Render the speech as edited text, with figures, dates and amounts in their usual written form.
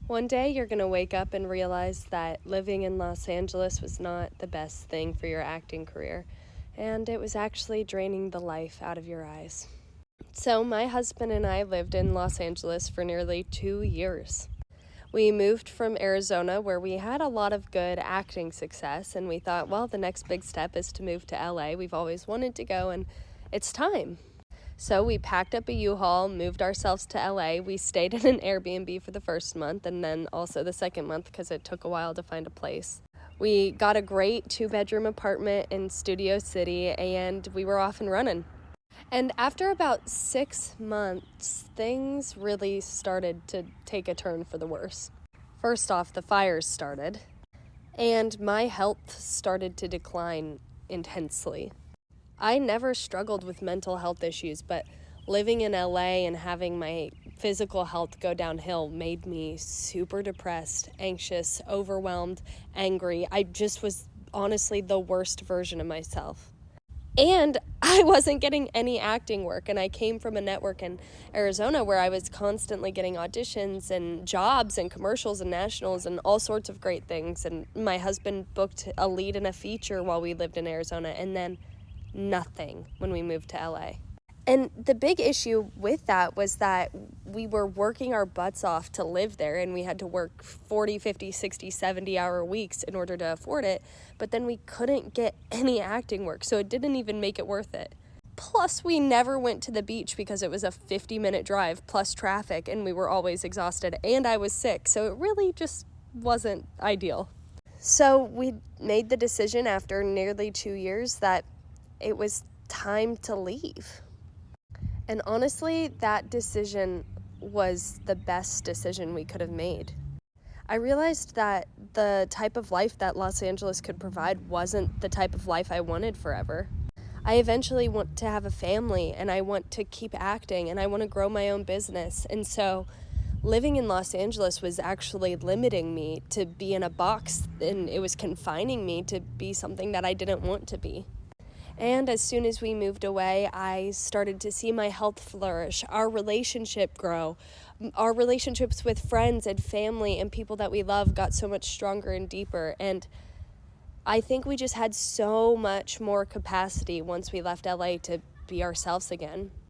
One day you're going to wake up and realize that living in Los Angeles was not the best thing for your acting career, and it was actually draining the life out of your eyes. So, my husband and I lived in Los Angeles for nearly 2 years. We moved from Arizona, where we had a lot of good acting success, and we thought, well, the next big step is to move to LA. We've always wanted to go, and it's time. So we packed up a U-Haul, moved ourselves to LA. We stayed in an Airbnb for the first month and then also the second month because it took a while to find a place. We got a great 2-bedroom apartment in Studio City and we were off and running. And after about 6 months, things really started to take a turn for the worse. First off, the fires started and my health started to decline intensely. I never struggled with mental health issues, but living in LA and having my physical health go downhill made me super depressed, anxious, overwhelmed, angry. I just was honestly the worst version of myself. And I wasn't getting any acting work, and I came from a network in Arizona where I was constantly getting auditions and jobs and commercials and nationals and all sorts of great things. And my husband booked a lead in a feature while we lived in Arizona, and then nothing when we moved to LA. And the big issue with that was that we were working our butts off to live there, and we had to work 40, 50, 60, 70-hour weeks in order to afford it, but then we couldn't get any acting work, so it didn't even make it worth it. Plus, we never went to the beach because it was a 50-minute drive plus traffic, and we were always exhausted, and I was sick, so it really just wasn't ideal. So we made the decision after nearly 2 years that it was time to leave. And honestly, that decision was the best decision we could have made. I realized that the type of life that Los Angeles could provide wasn't the type of life I wanted forever. I eventually want to have a family, and I want to keep acting, and I want to grow my own business. And so living in Los Angeles was actually limiting me to be in a box, and it was confining me to be something that I didn't want to be. And as soon as we moved away, I started to see my health flourish, our relationship grow. Our relationships with friends and family and people that we love got so much stronger and deeper. And I think we just had so much more capacity once we left LA to be ourselves again.